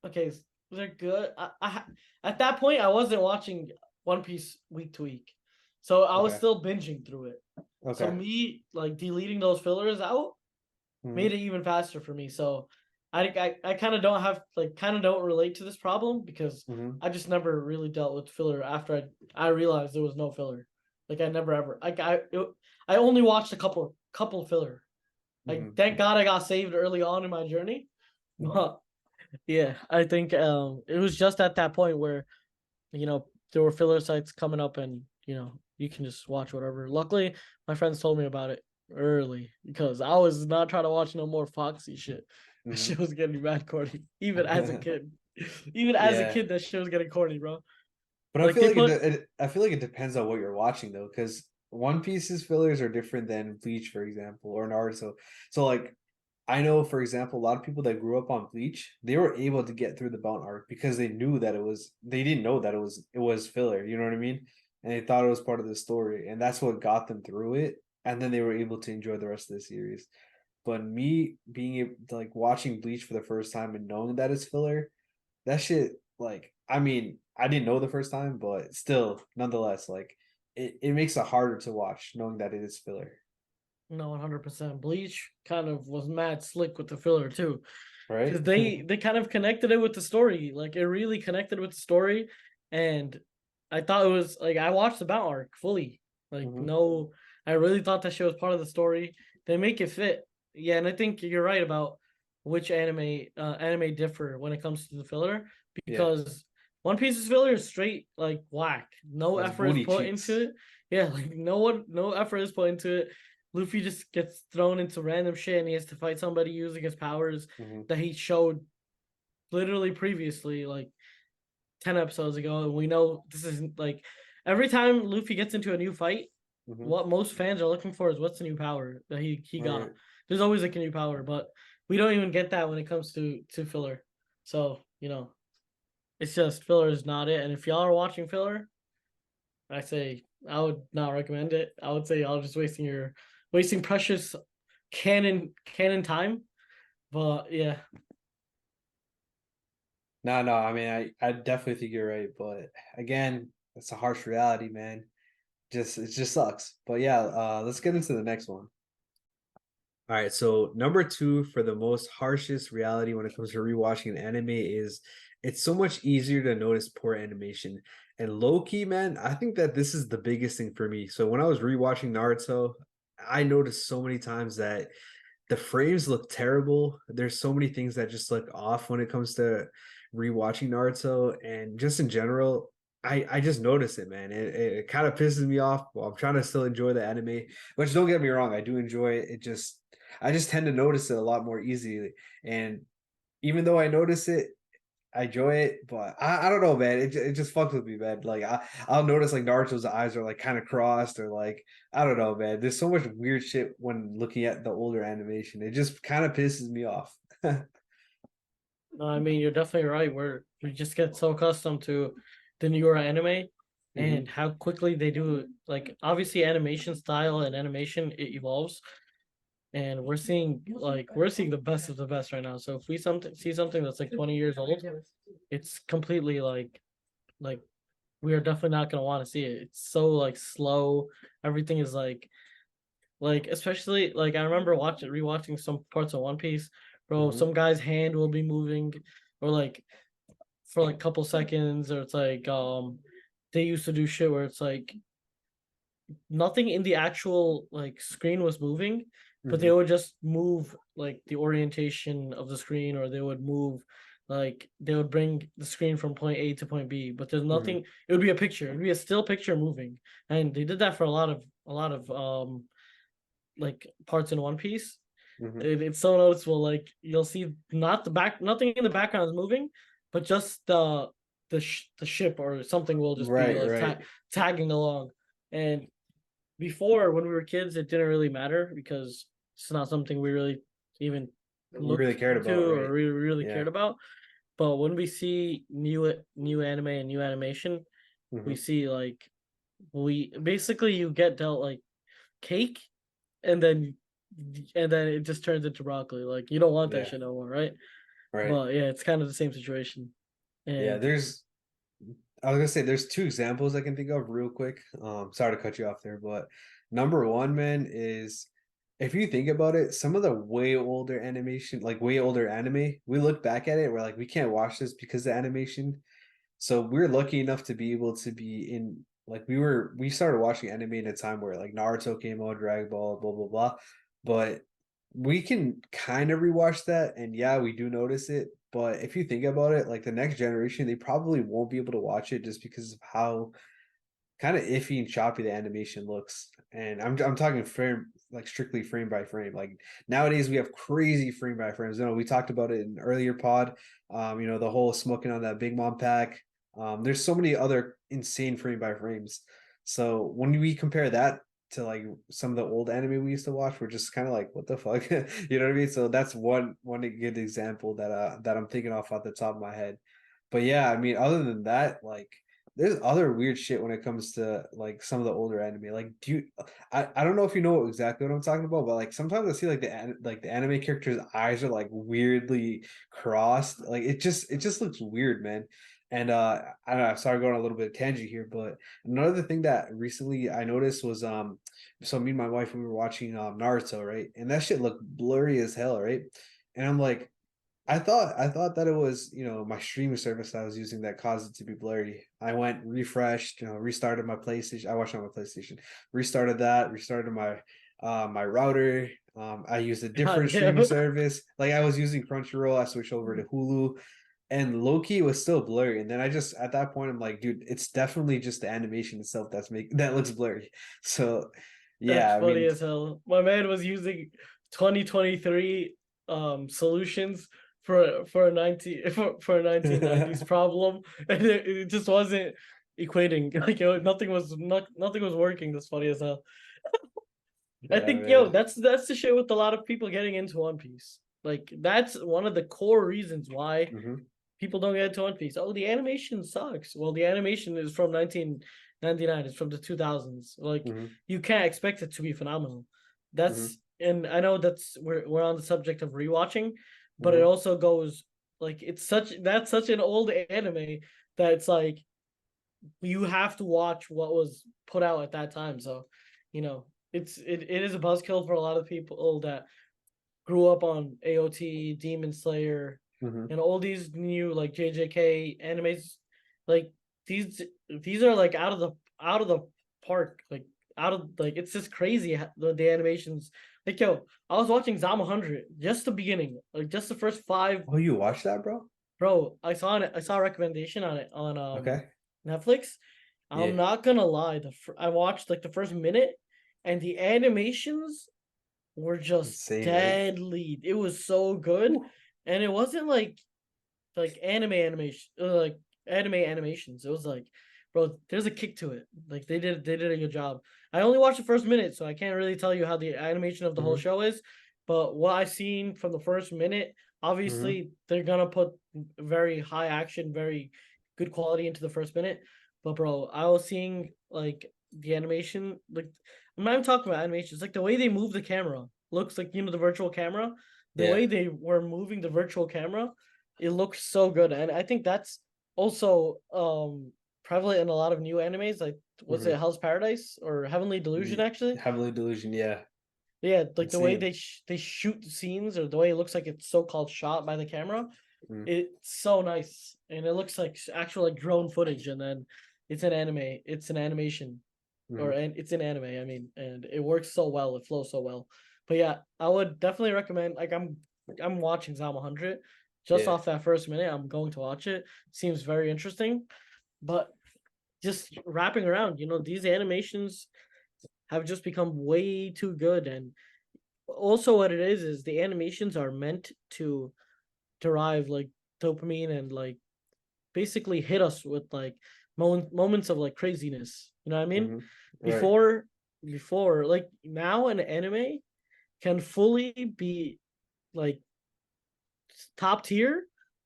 okay, they're good. At that point I wasn't watching One Piece week to week. So I was Okay. still binging through it. So Okay. me like deleting those fillers out Mm-hmm. made it even faster for me. So I kind of don't have like kind of don't relate to this problem because Mm-hmm. I just never really dealt with filler after I realized there was no filler. Like I never ever like I only watched a couple filler. Like Mm-hmm. thank God I got saved early on in my journey. But yeah, I think it was just at that point where there were filler sites coming up and you can just watch whatever. Luckily, my friends told me about it early because I was not trying to watch no more Foxy shit. That Mm-hmm. shit was getting mad corny. Even as a kid. Even as a Yeah, kid, that shit was getting corny, bro. but I Like feel they like put I feel like it depends on what you're watching though, because One Piece's fillers are different than Bleach, for example, or Naruto. So like, I know, for example, a lot of people that grew up on Bleach, they were able to get through the Bount arc because they knew that they didn't know that it was filler. You know what I mean? And they thought it was part of the story, and that's what got them through it. And then they were able to enjoy the rest of the series. But me being able to, like, watching Bleach for the first time and knowing that it's filler, that shit, like, I mean, I didn't know the first time, but still, nonetheless, like, it makes it harder to watch knowing that it is filler, no 100%. Bleach kind of was mad slick with the filler too. right? Because they kind of connected it with the story. Like it really connected with the story. And I thought it was like I watched the Bout arc fully. Like Hmm. no, I really thought that shit was part of the story. They make it fit. Yeah, and I think you're right about which anime differ when it comes to the filler Yeah, because One Piece's filler is straight like whack. No that's effort is booty put into cheeks. it. Yeah, like no effort is put into it. Luffy just gets thrown into random shit and he has to fight somebody using his powers Hmm. that he showed literally previously, like 10 episodes ago. And we know this is like every time Luffy gets into a new fight, Hmm. what most fans are looking for is what's the new power that he got. Right. There's always like a new power, but we don't even get that when it comes to filler. So, it's just filler is not it. And if y'all are watching filler, I say I would not recommend it. I would say y'all just wasting precious canon time. But yeah, No, no, I mean, I definitely think you're right, but again, it's a harsh reality, man. It just sucks. But yeah, let's get into the next one. All right, so number two for the most harshest reality when it comes to rewatching an anime is it's so much easier to notice poor animation. And low key, man, I think that this is the biggest thing for me. So when I was rewatching Naruto, I noticed so many times that the frames look terrible. There's so many things that just look off when it comes to rewatching Naruto, and just in general, I just notice it, man. It kind of pisses me off. Well, I'm trying to still enjoy the anime, which don't get me wrong, I do enjoy it. I just tend to notice it a lot more easily, and even though I notice it, I enjoy it, but I don't know, man. It just fucks with me, man. Like I'll notice like Naruto's eyes are like kind of crossed, or like I don't know, man. There's so much weird shit when looking at the older animation. It just kind of pisses me off. No, I mean, you're definitely right. We just get so accustomed to the newer anime Hmm. and how quickly they do it. Like, obviously, animation style and animation it evolves, and we're seeing the best of the best right now. So if we something see something that's like 20 years old, it's completely like we are definitely not gonna want to see it. It's so like slow. Everything is like especially like I remember watching rewatching some parts of One Piece, bro. Hmm. Some guy's hand will be moving, or like for like a couple seconds, or it's like they used to do shit where it's like nothing in the actual like screen was moving, but they Hmm. would just move like the orientation of the screen, or they would move like they would bring the screen from point A to point B, but there's Hmm. nothing. It would be a picture. It would be a still picture moving, and they did that for a lot of like parts in One Piece. Hmm. It's so noticeable. Like you'll see not the back, nothing in the background is moving, but just the ship or something will just be Right, like right. tagging along. And before, when we were kids, it didn't really matter because it's not something we really even We really looked cared about, into or right? really Yeah. cared about. But when we see new anime and new animation, we Hmm. see like we basically you get dealt like cake, and then it just turns into broccoli. Like you don't want that Yeah. shit no more, right? Right. But yeah, it's kind of the same situation. Yeah. And I was gonna say there's two examples I can think of real quick. Sorry to cut you off there, but number one, man, is if you think about it, some of the way older animation, like way older anime, we look back at it, we're like, we can't watch this because of animation. So we're lucky enough to be able to be in like we started watching anime in a time where like Naruto came out, Dragon Ball, blah blah blah. But we can kind of rewatch that, and yeah, we do notice it. But if you think about it, like the next generation, they probably won't be able to watch it just because of how kind of iffy and choppy the animation looks. And I'm talking frame like strictly frame by frame. Like nowadays we have crazy frame by frames. You know, we talked about it in an earlier pod. The whole smoking on that Big Mom pack. There's so many other insane frame by frames. So when we compare that to like some of the old anime we used to watch, we're just kind of like, what the fuck? You know what I mean? So that's one good example that I'm thinking off at the top of my head. But yeah, I mean, other than that, like there's other weird shit when it comes to like some of the older anime. Like, I don't know if you know exactly what I'm talking about, but like sometimes I see like the anime characters' eyes are like weirdly crossed. Like it just looks weird, man. And I don't know, sorry going on a little bit of tangent here, but another thing that recently I noticed was so me and my wife we were watching Naruto, right? And that shit looked blurry as hell, right? And I'm like, I thought that it was, my streaming service I was using that caused it to be blurry. I went refreshed, restarted my PlayStation. I watched on my PlayStation. Restarted that, restarted my router. I used a god different streaming damn, service. Like I was using Crunchyroll, I switched over to Hulu, and Loki was still blurry. And then I just at that point I'm like, dude, it's definitely just the animation itself that looks blurry. So that's yeah, I funny mean, as hell. My man was using 2023 solutions for a 1990s problem, and it just wasn't equating. Like nothing was working. That's funny as hell. I yeah, think yo, man. that's the shit with a lot of people getting into One Piece. Like that's one of the core reasons why Hmm. people don't get into One Piece. Oh, the animation sucks. Well, the animation is from 1999. It's from the 2000s. Like Hmm. you can't expect it to be phenomenal. Hmm. And I know we're on the subject of rewatching, but it Hmm. also goes like that's such an old anime that it's like you have to watch what was put out at that time. So, you know, it is a buzzkill for a lot of people that grew up on AOT, Demon Slayer, Hmm. and all these new like JJK animes, like these are like out of the park, like out of like it's just crazy the animations. Like yo, I was watching Zom 100 just the beginning, like just the first five. Oh, you watched that, bro? Bro, I saw a recommendation on it on Okay. Netflix. Yeah. I'm not gonna lie, I watched like the first minute, and the animations were just Insane, right? deadly. It was so good, Whew. and it wasn't like anime animation, like anime animations. It was like, bro, there's a kick to it. Like they did a good job. I only watched the first minute, so I can't really tell you how the animation of the whole Hmm. show is. But what I've seen from the first minute, Hmm. obviously they're gonna put very high action, very good quality into the first minute. But bro, I was seeing like the animation, like I'm not even talking about animations, like the way they move the camera looks like the virtual camera. The Yeah. way they were moving the virtual camera, it looks so good, and I think that's also prevalent in a lot of new animes. Like, was Hmm. it Hell's Paradise or Heavenly Delusion? Actually, Heavenly Delusion, yeah. yeah, like the way Insane. they shoot scenes, or the way it looks like it's so called shot by the camera. Mm-hmm. It's so nice, and it looks like actual like drone footage, and then it's an anime, it's an animation, or Hmm. and it's an anime. I mean, and it works so well, it flows so well. But yeah, I would definitely recommend. Like, I'm watching Zom 100 just Yeah. off that first minute. I'm going to watch it. Seems very interesting, but just wrapping around, these animations have just become way too good, and also what it is the animations are meant to derive like dopamine and like basically hit us with like moments of like craziness. You know what I mean? Hmm. Right. Before, like now, an anime can fully be like top tier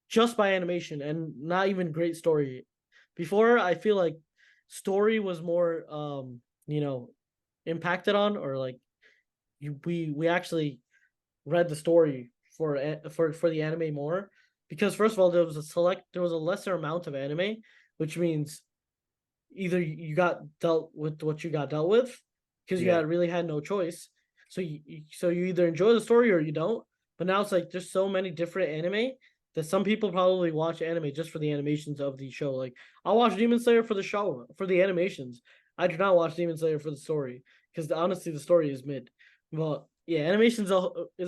just by animation and not even great story. Before, I feel like story was more impacted on, or like we actually read the story for the anime more, because first of all there was a lesser amount of anime, which means either you got dealt with what you got dealt with because you Yeah. had no choice. So you either enjoy the story or you don't. But now it's like there's so many different anime that some people probably watch anime just for the animations of the show. Like, I'll watch Demon Slayer for the show, for the animations. I do not watch Demon Slayer for the story because honestly the story is mid. But yeah, is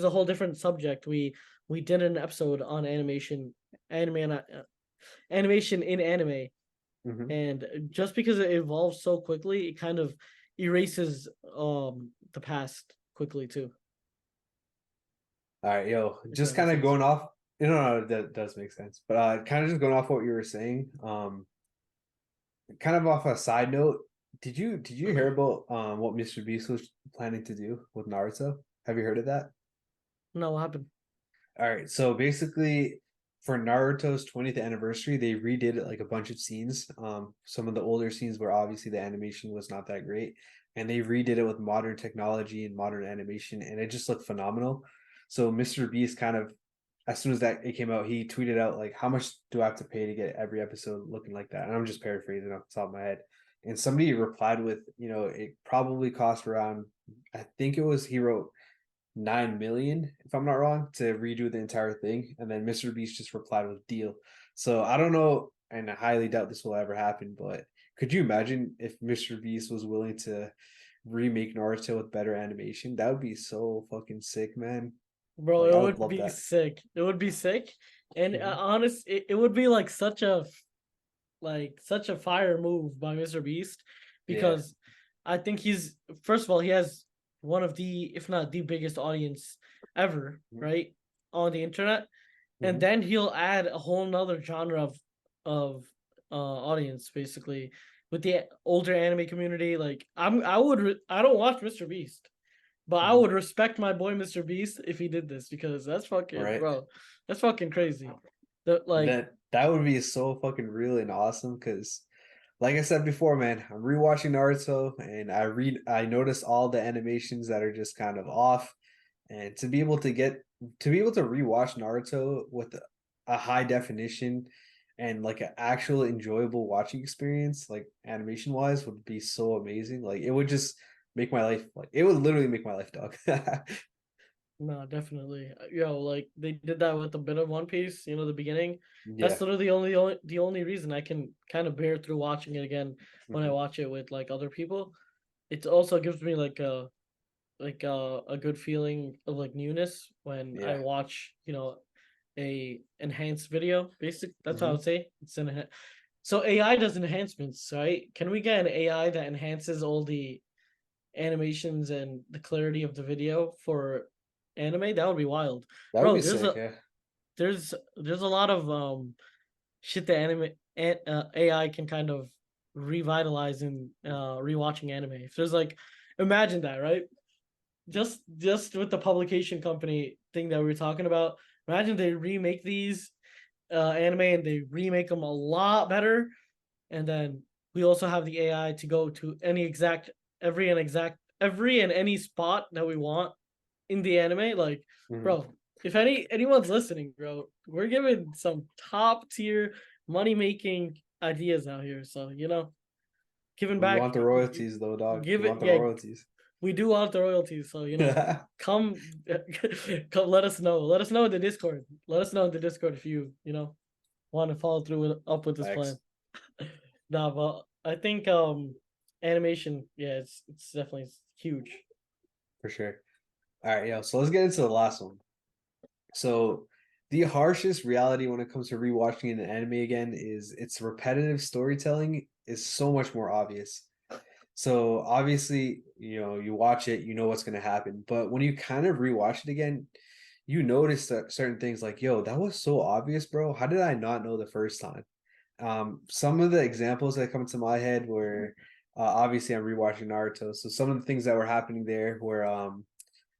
a whole different subject. We did an episode on anime and animation in anime, Hmm. and just because it evolves so quickly, it kind of erases the past quickly too, All right, yo, if just that kind makes of sense. going off. No, that does make sense. But kind of just going off what you were saying. Kind of off a side note, did you hear about what Mr. Beast was planning to do with Naruto? Have you heard of that? No, what happened? All right, so basically for Naruto's 20th anniversary, they redid it like a bunch of scenes. Some of the older scenes where obviously the animation was not that great, and they redid it with modern technology and modern animation, and it just looked phenomenal. So Mr. Beast kind of, as soon as that it came out, he tweeted out like, "How much do I have to pay to get every episode looking like that?" And I'm just paraphrasing off the top of my head. And somebody replied with, it probably cost around, I think it was he wrote 9 million, if I'm not wrong, to redo the entire thing. And then Mr. Beast just replied with deal. So I don't know, and I highly doubt this will ever happen, but could you imagine if Mr. Beast was willing to remake Naruto with better animation? That would be so fucking sick, man. Bro, Like it I would would love be that. sick. It would be sick. And Hmm. it would be like such a fire move by Mr. Beast, Yeah. because I think he's, first of all, he has one of the, if not the biggest audience ever, right? On the internet. And Hmm. then he'll add a whole nother genre of audience, basically, with the older anime community. Like, I don't watch Mr. Beast, but I Hmm. would respect my boy Mr. Beast if he did this, because that's fucking, Right. bro, that's fucking crazy. The like That would be so fucking real and awesome because like I said before, man, I'm rewatching Naruto and I notice all the animations that are just kind of off. And to be able to rewatch Naruto with a high definition and like an actual enjoyable watching experience, like animation wise, would be so amazing. Like it would just make my life, like it would literally make my life, dog. No, definitely. Yo, like they did that with a bit of One Piece, the beginning. That's Yeah. literally the only reason I can kind of bear through watching it again when I Hmm. watch it with like other people. It also gives me a good feeling of like newness when I Yeah. watch, a enhanced video. Basic, that's what I Hmm. would say. So AI does enhancements, right? Can we get an AI that enhances all the animations and the clarity of the video for anime? That would be wild, That would bro. be sick. Yeah. There's a lot of shit that AI can kind of revitalize in rewatching anime. If there's like, imagine that, right? Just with the publication company thing that we were talking about. Imagine they remake these anime and they remake them a lot better, and then we also have the AI to go to every and any spot that we want in the anime. Like, Hmm. bro, if anyone's listening, bro, we're giving some top tier money making ideas out here. So giving We back, want the royalties though, dog. give We it. want the Yeah, royalties. we do want the royalties. So come, come. Let us know. Let us know in the Discord. Let us know in the Discord if you want to follow through up with this plan. Thanks. Nah, but I think animation, yeah, it's definitely huge. For sure. All right, yeah. So let's get into the last one. So the harshest reality when it comes to rewatching an anime again is its repetitive storytelling is so much more obvious. So obviously, you watch it, you know what's going to happen. But when you kind of rewatch it again, you notice that certain things like, yo, that was so obvious, bro. How did I not know the first time? Some of the examples that come to my head were obviously I'm rewatching Naruto. So some of the things that were happening there were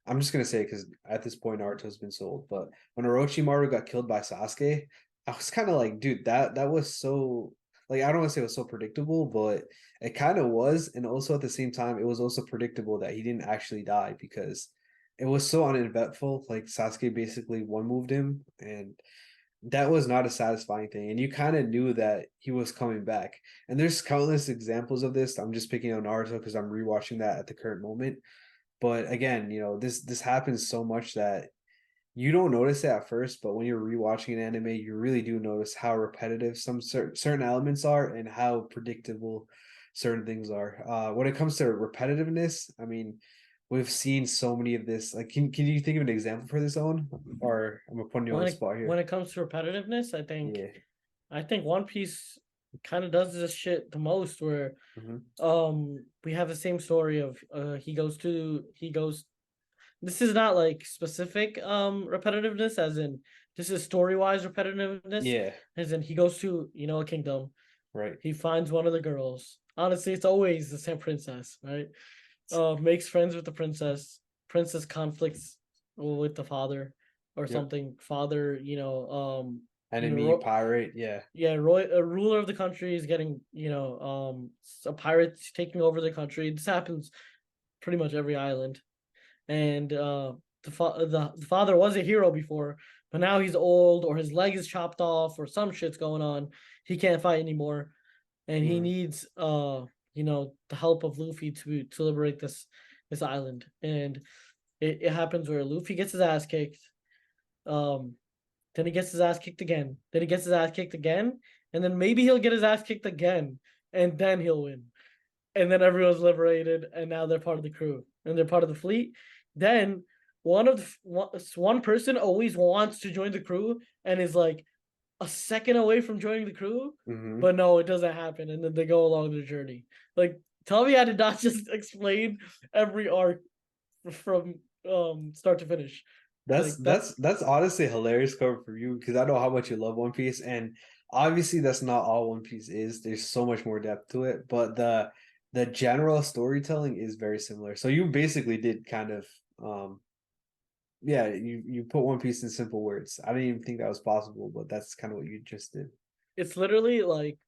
I'm just gonna say because at this point Naruto's been sold, but when Orochimaru got killed by Sasuke, I was kind of like, dude, that was so like I don't want to say it was so predictable, but it kind of was, and also at the same time, it was also predictable that he didn't actually die because it was so uneventful. Like Sasuke basically one moved him, and that was not a satisfying thing. And you kind of knew that he was coming back. And there's countless examples of this. I'm just picking on Naruto because I'm rewatching that at the current moment. But again, this happens so much that you don't notice it at first, but when you're rewatching an anime, you really do notice how repetitive some certain elements are and how predictable certain things are. When it comes to repetitiveness, I mean, we've seen so many of this. Like, can you think of an example for this own? Or I'm gonna put you on When the it spot when here. it comes to repetitiveness, Yeah. I think One Piece kind of does this shit the most, where Hmm. we have the same story of he goes. This is not like specific repetitiveness, as in this is story wise repetitiveness, Yeah. as in he goes to a kingdom. Right. He finds one of the girls. Honestly, it's always the same princess, right? Makes friends with the princess. Princess conflicts with the father or Yep. something. Father, Enemy pirate. Yeah. yeah, a ruler of the country is getting, a pirate taking over the country. This happens pretty much every island, and the father was a hero before, but now he's old or his leg is chopped off or some shit's going on. He can't fight anymore, and he Hmm. needs the help of Luffy to liberate this island. And it happens where Luffy gets his ass kicked, um then he gets his ass kicked again, then he gets his ass kicked again, and then maybe he'll get his ass kicked again, and then he'll win, and then everyone's liberated, and now they're part of the crew and they're part of the fleet. Then one person always wants to join the crew and is like a second away from joining the crew, Hmm. but no, it doesn't happen, and then they go along their journey. Like, tell me I did not just explain every arc from start to finish. That's Like that. that's that's honestly hilarious cover for you because I know how much you love One Piece, and obviously that's not all One Piece is. There's so much more depth to it, but the general storytelling is very similar. So you basically did kind of yeah, you put One Piece in simple words. I didn't even think that was possible, but that's kind of what you just did. It's literally like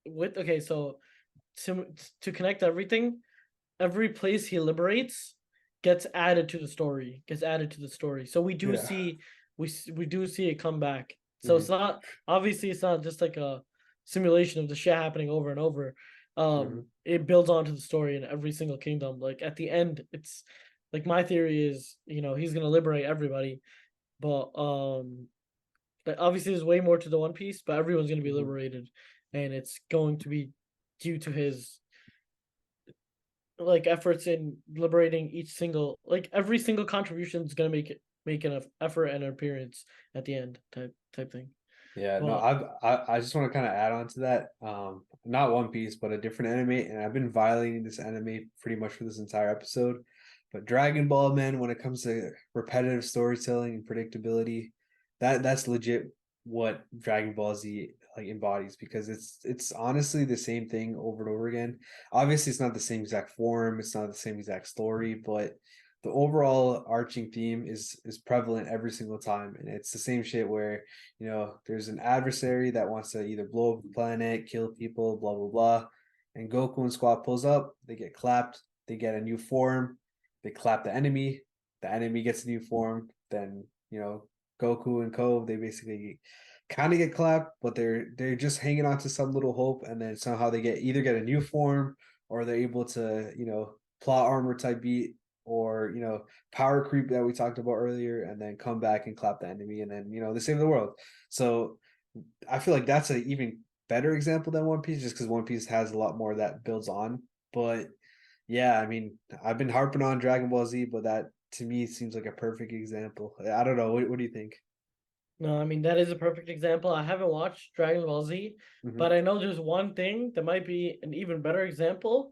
with okay, so to connect everything, every place he liberates gets added to the story, so we do Yeah. see we do see it come back. So it's Hmm. not, obviously it's not just like a simulation of the shit happening over and over. Hmm. It builds onto the story in every single kingdom. Like at the end, it's like my theory is, he's gonna liberate everybody, but obviously there's way more to the One Piece, but everyone's gonna be Mhm. liberated, and it's going to be due to his like efforts in liberating each single, like every single contribution is gonna make an effort and an appearance at the end type thing. Yeah, no, But I just want to kind of add on to that. Not One Piece, but a different anime, and I've been violating this anime pretty much for this entire episode. But Dragon Ball, man, when it comes to repetitive storytelling and predictability, that's legit what Dragon Ball Z like embodies, because it's honestly the same thing over and over again. Obviously, it's not the same exact form, it's not the same exact story, but the overall arching theme is prevalent every single time, and it's the same shit where there's an adversary that wants to either blow up the planet, kill people, blah blah blah, and Goku and squad pulls up, they get clapped, they get a new form, they clap the enemy gets a new form, then Goku and Co, they basically kind of get clapped, but they're just hanging on to some little hope, and then somehow they either get a new form, or they're able to plot armor type beat, or power creep that we talked about earlier, and then come back and clap the enemy, and then they save the world. So I feel like that's an even better example than One Piece, just because One Piece has a lot more that builds on. But yeah, I mean, I've been harping on Dragon Ball Z, but that to me seems like a perfect example. I don't know. What do you think? no, I mean that is a perfect example. I haven't watched Dragon Ball Z, but Hmm. I know there's one thing that might be an even better example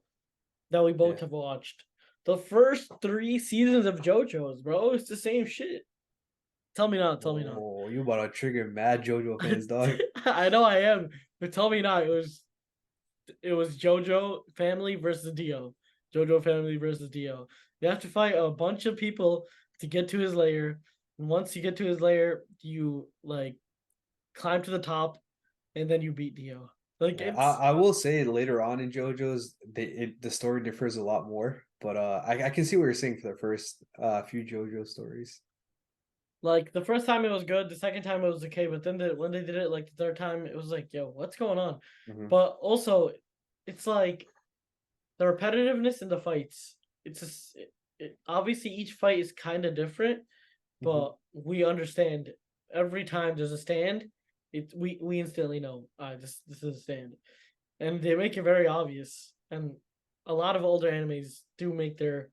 that we Yeah. both have watched. The first three seasons of JoJo's, bro. It's the same shit. Tell me not. Tell me not. Oh, you about to trigger mad JoJo fans, dog. I know I am, but tell me not. It was JoJo family versus Dio. JoJo family versus Dio. You have to fight a bunch of people to get to his lair. And once you get to his lair, you like climb to the top, and then you beat Dio. Like Yeah, it's I will say later on in JoJo's, the story differs a lot more, but I can see what you're saying for the first few JoJo stories. like the first time it was good, the second time it was okay, but then when they did it like the third time, it was like, yo, what's going on? Hmm. But also, it's like the repetitiveness in the fights. It's just obviously each fight is kind of different, Hmm. but we understand every time there's a stand, we instantly know this is a stand, and they make it very obvious. And a lot of older animes do make their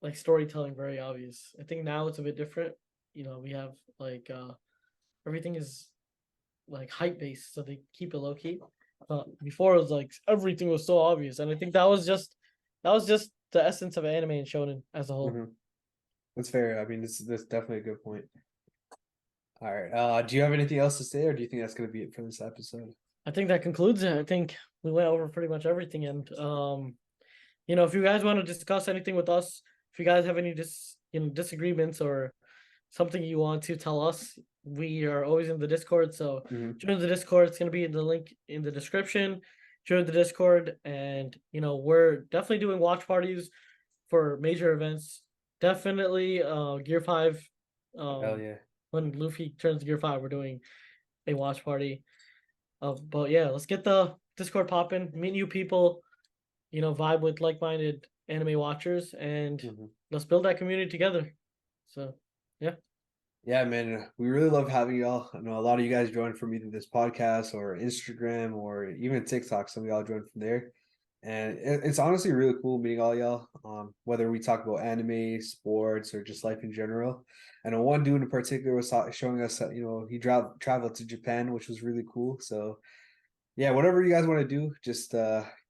like storytelling very obvious. I think now it's a bit different. We have like everything is like hype based, so they keep it low key. But before it was like everything was so obvious, and I think that was just the essence of anime and shonen as a whole. Hmm. That's fair. I mean, that's definitely a good point. All right. Do you have anything else to say, or do you think that's gonna be it for this episode? I think that concludes it. I think we went over pretty much everything, and if you guys want to discuss anything with us, if you guys have any disagreements or something you want to tell us, we are always in the Discord. So Hmm. join the Discord. It's gonna be in the link in the description. Join the Discord, and we're definitely doing watch parties for major events. Definitely, Gear 5. Hell Um, yeah. when Luffy turns Gear 5, we're doing a watch party. But yeah, let's get the Discord popping. Meet new people. Vibe with like-minded anime watchers, and Hmm. let's build that community together. So, yeah. Yeah, man, we really love having y'all. I know a lot of you guys joined from either this podcast or Instagram or even TikTok. Some of y'all joined from there. And it's honestly really cool meeting all y'all. Whether we talk about anime, sports, or just life in general. I know one dude in particular was showing us that he traveled to Japan, which was really cool. So yeah, whatever you guys want to do, just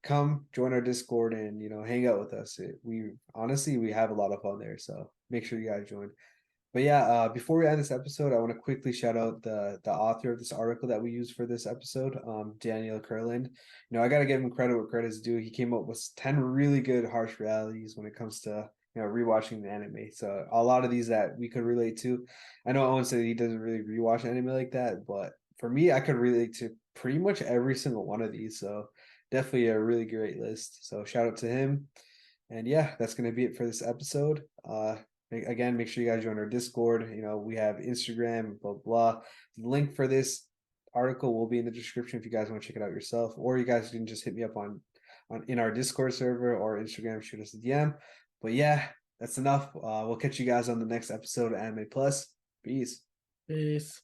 come join our Discord and hang out with us. We honestly we have a lot of fun there. So make sure you guys join. But yeah, before we end this episode, I want to quickly shout out the author of this article that we used for this episode, Daniel Kurland. I got to give him credit where credit's due. He came up with 10 really good harsh realities when it comes to rewatching the anime. So a lot of these that we could relate to. I know Owen said he doesn't really rewatch anime like that, but for me, I could relate to pretty much every single one of these. So definitely a really great list. So shout out to him. And yeah, that's gonna be it for this episode. Again, make sure you guys join our Discord. We have Instagram, blah blah. The link for this article will be in the description if you guys want to check it out yourself, or you guys can just hit me up on in our Discord server or Instagram, shoot us a DM. But yeah, that's enough. We'll catch you guys on the next episode of Anime Plus. Peace. Peace.